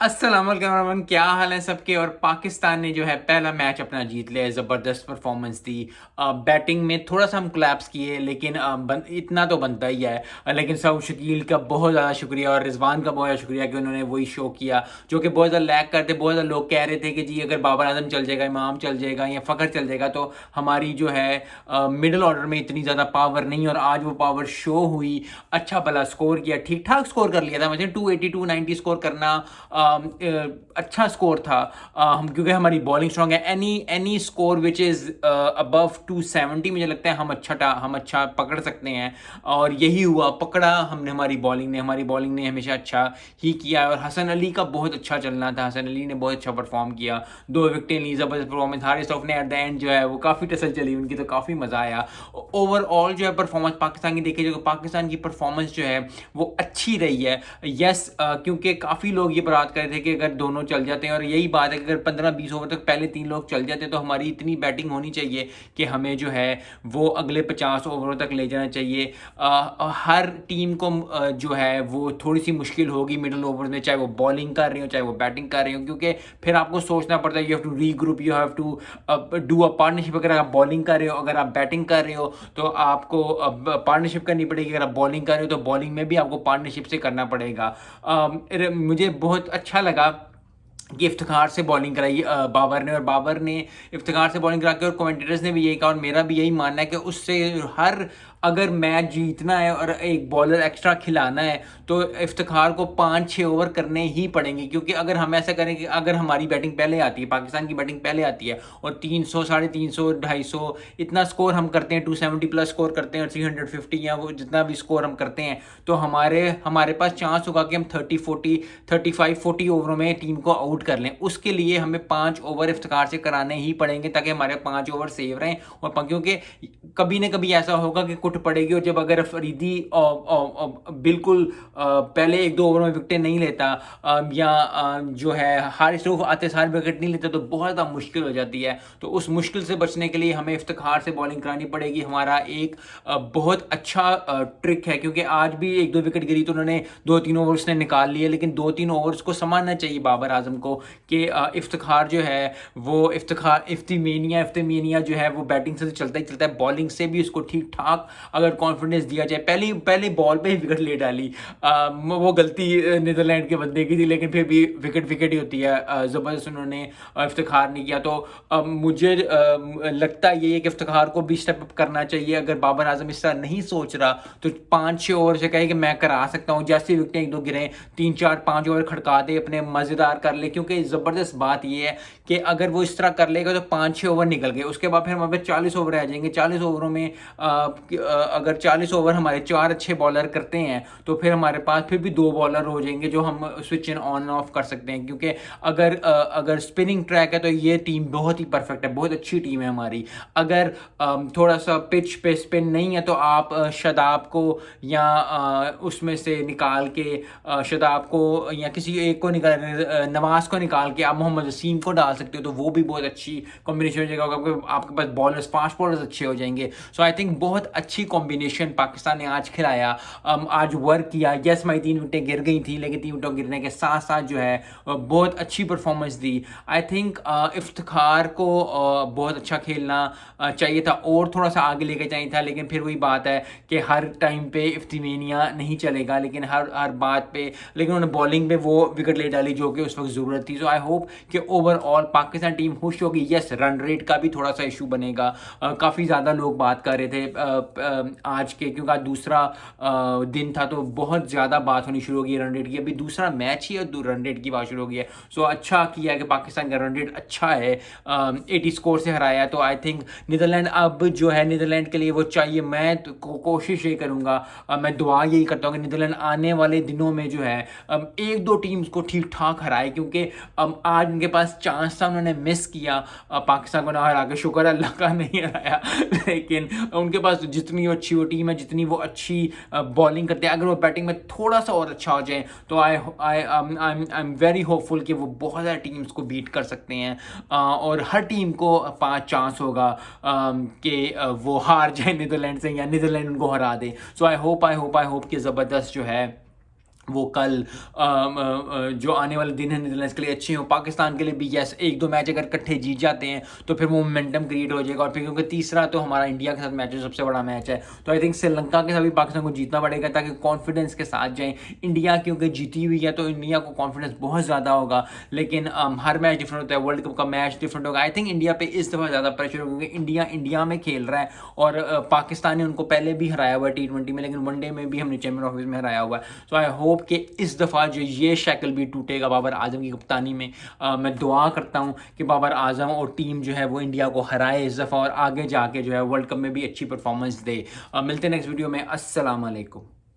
अस्सलाम वालेकुम, क्या हाल है सबके। और पाकिस्तान ने जो है पहला मैच अपना जीत लिया है, ज़बरदस्त परफॉर्मेंस दी। बैटिंग में थोड़ा सा हम कोलैप्स किए, लेकिन इतना तो बनता ही है। लेकिन सब शकील का बहुत ज़्यादा शुक्रिया और रिजवान का बहुत ज़्यादा शुक्रिया कि उन्होंने वही शो किया जो कि बहुत ज़्यादा लैग करते। बहुत ज़्यादा लोग कह रहे थे कि जी अगर बाबर आजम चल जाएगा, इमाम चल जाएगा या फ़खर चल जाएगा तो हमारी जो है मिडिल ऑर्डर में इतनी ज़्यादा पावर नहीं, और आज वो पावर शो हुई। अच्छा भला स्कोर किया, ठीक ठाक स्कोर कर लिया था। मुझे 280 290 स्कोर करना अच्छा स्कोर था। हम क्योंकि हमारी बॉलिंग स्ट्रांग है। Any any score which is above 270 मुझे लगता है हम अच्छा पकड़ सकते हैं, और यही हुआ, पकड़ा हमने। हमारी बॉलिंग ने हमेशा अच्छा ही किया, और हसन अली का बहुत अच्छा चलना था। हसन अली ने बहुत अच्छा परफॉर्म किया, 2 विकेटें ली, ज़बरदस्त परफॉर्मेंस। हारिस रऊफ ने एट द एंड जो है वो काफ़ी टसल चली उनकी, तो काफ़ी मज़ा आया। ओवरऑल जो है परफॉर्मेंस पाकिस्तान की देखी जाए तो पाकिस्तान की परफॉर्मेंस जो है वो अच्छी रही है। यस, क्योंकि काफ़ी लोग ये बात कर रहे थे कि अगर दोनों चल जाते हैं, और यही बात है कि अगर 15-20 ओवर तक पहले 3 लोग चल जाते तो हमारी इतनी बैटिंग होनी चाहिए कि हमें जो है वो अगले 50 ओवरों तक ले जाना चाहिए। हर टीम को जो है वो थोड़ी सी मुश्किल होगी मिडल ओवर में, चाहे वो बॉलिंग कर रही हो चाहे वो बैटिंग कर रही हो, क्योंकि फिर आपको सोचना पड़ता है, you have to regroup, you have to do a partnership. अगर आप बॉलिंग कर रहे हो, अगर आप बैटिंग कर रहे हो तो आपको पार्टनरशिप करनी पड़ेगी। अगर आप बॉलिंग कर रहे हो तो बॉलिंग में भी आपको पार्टनरशिप से करना पड़ेगा। मुझे बहुत अच्छा लगा कि इफ्तिखार से बॉलिंग कराई बाबर ने, और बाबर ने इफ्तिखार से बॉलिंग करा के, और कमेंटेटर्स ने भी यही कहा, और मेरा भी यही मानना है कि उससे हर अगर मैच जीतना है और एक बॉलर एक्स्ट्रा खिलाना है तो इफ्तिखार को 5-6 ओवर करने ही पड़ेंगे। क्योंकि अगर हम ऐसा करें कि अगर हमारी बैटिंग पहले आती है, पाकिस्तान की बैटिंग पहले आती है, और 300 350 250 इतना स्कोर हम करते हैं, 270 प्लस स्कोर करते हैं, और 350 या वो जितना भी स्कोर हम करते हैं, तो हमारे हमारे पास चांस होगा कि हम 30-40 35-40 ओवरों में टीम को आउट कर लें। उसके लिए हमें 5 ओवर इफ्तिखार से कराने ही पड़ेंगे ताकि हमारे 5 ओवर सेव रहें। और क्योंकि कभी ना कभी ऐसा होगा कि कुट पड़ेगी, और जब अगर अफरीदी बिल्कुल पहले 1-2 ओवर में विकेट नहीं लेता, या जो है हारिस रऊफ आते सारे विकेट नहीं लेते, तो बहुत ज़्यादा मुश्किल हो जाती है। तो उस मुश्किल से बचने के लिए हमें इफ्तिखार से बॉलिंग करानी पड़ेगी। हमारा एक बहुत अच्छा ट्रिक है, क्योंकि आज भी 1-2 विकेट गिरी तो उन्होंने 2-3 ओवर्स ने निकाल लिए, लेकिन 2-3 ओवर्स को संभालना चाहिए बाबर आजम को कि इफ्तिखार जो है वो इफ्तिमेनिया जो है वो बैटिंग से तो चलता ही चलता है, बॉलिंग से भी उसको ठीक ठाक अगर कॉन्फिडेंस दिया जाए। पहली पहले बॉल पे ही विकेट ले डाली, वो गलती नीदरलैंड के बंदे की थी, लेकिन फिर भी विकेट विकेट ही होती है। ज़बरदस्त उन्होंने इफ्तिखार नहीं किया। तो मुझे लगता ये है कि इफ्तिखार को भी स्टेप अप करना चाहिए। अगर बाबर आजम इस तरह नहीं सोच रहा तो 5-6 ओवर से कहे कि मैं करा सकता हूँ, जैसे विकेटें 1-2 गिरे 3-4-5 ओवर खड़का दे, अपने मज़ेदार कर ले। क्योंकि ज़बरदस्त बात यह है कि अगर वो इस तरह कर लेगा तो 5-6 ओवर निकल गए, उसके बाद फिर हमारे 40 ओवर आ जाएंगे। 40 ओवरों में अगर 40 ओवर हमारे 4 अच्छे बॉलर करते हैं तो फिर हमारे पास फिर भी 2 बॉलर हो जाएंगे जो हम स्विच इन ऑन ऑफ कर सकते हैं। क्योंकि अगर स्पिनिंग ट्रैक है तो ये टीम बहुत ही परफेक्ट है, बहुत अच्छी टीम है हमारी। अगर थोड़ा सा पिच पे स्पिन नहीं है तो आप शादाब को या उसमें से निकाल के शादाब को या किसी एक को निकाल, नवाज को निकाल के आप मोहम्मद वसीम को डाल सकते हो, तो वो भी बहुत अच्छी कॉम्बिनेशन हो जाएगा। आपके पास बॉलर्स, फास्ट बॉलर्स अच्छे हो जाएंगे। सो आई थिंक बहुत अच्छी कॉम्बिनेशन पाकिस्तान ने आज खिलाया, आज वर्क किया। यस, हमारी 3 विकेटें गिर गई थी, लेकिन 3 विकेटों गिरने के साथ साथ जो है बहुत अच्छी performance the. I think Iftikhar को बहुत अच्छा खेलना चाहिए था, और थोड़ा सा आगे लेके चाहिए था। लेकिन फिर वही बात है कि हर टाइम पे इफ्तिमेनिया नहीं चलेगा, लेकिन हर बात पे, लेकिन उन्होंने बॉलिंग पे वो विकेट ले डाली जो कि उस वक्त ज़रूरत थी। सो आई होप कि ओवरऑल पाकिस्तान टीम खुश होगी। यस, रन रेट का भी थोड़ा सा इशू बनेगा। काफ़ी ज़्यादा लोग बात कर रहे थे आज के, क्योंकि आज दूसरा दिन था तो बहुत ज़्यादा बात होनी शुरू हो गई रन रेट की। अभी दूसरा मैच ही है, रन रेट की बात शुरू हो गई है। सो अच्छा किया है कि पाकिस्तान का रन रेट अच्छा है, 80 स्कोर से हराया। तो आई थिंक नीदरलैंड अब जो है, नीदरलैंड के लिए वो चाहिए। मैं तो कोशिश ये करूँगा, मैं दुआ यही करता हूँ कि नीदरलैंड आने वाले दिनों में जो है 1-2 टीम्स को ठीक ठाक हराए, क्योंकि आज उनके पास चांस था, उन्होंने मिस किया। पाकिस्तान को ना हरा के, शुक्र अल्लाह का नहीं हराया, लेकिन उनके पास जितनी अच्छी वो टीम है, जितनी वो अच्छी बॉलिंग करते हैं, अगर वो बैटिंग में थोड़ा सा और अच्छा हो जाए तो आई एम वेरी होपफुल कि वो बहुत ज़्यादा टीम्स को बीट कर सकते हैं। और हर टीम को 5 चांस होगा कि वो हार जाए नीदरलैंड से, या नीदरलैंड उनको हरा दे। सो आई होप कि ज़बरदस्त जो है वो कल जो आने वाले दिन है नीदरलैंड्स के लिए अच्छे हों, पाकिस्तान के लिए भी। यस, एक दो मैच अगर इकट्ठे जीत जाते हैं तो फिर वो मोमेंटम क्रिएट हो जाएगा। और फिर क्योंकि तीसरा तो हमारा इंडिया के साथ मैच है, सबसे बड़ा मैच है, तो आई थिंक श्रीलंका के साथ भी पाकिस्तान को जीतना पड़ेगा ताकि कॉन्फिडेंस के साथ जाएँ। इंडिया क्योंकि जीती हुई है तो इंडिया को कॉन्फिडेंस बहुत ज़्यादा होगा, लेकिन हर मैच डिफरेंट होता है, वर्ल्ड कप का मैच डिफरेंट होगा। आई थिंक इंडिया पे इस दफ़ा ज़्यादा प्रेशर होगा क्योंकि इंडिया में खेल रहा है और पाकिस्तान ने उनको पहले भी हराया हुआ है T20 में, लेकिन वनडे में भी हमने चैंपियन ट्रॉफी में हराया हुआ है। सो आई होप कि इस दफ़ा जो ये शक्ल भी टूटेगा बाबर आजम की कप्तानी में। मैं दुआ करता हूँ कि बाबर आजम और टीम जो है वो इंडिया को हराए इस दफ़ा और आगे जाके जो है वर्ल्ड कप में भी अच्छी परफॉर्मेंस दे। मिलते हैं नेक्स्ट वीडियो में। अस्सलाम वालेकुम।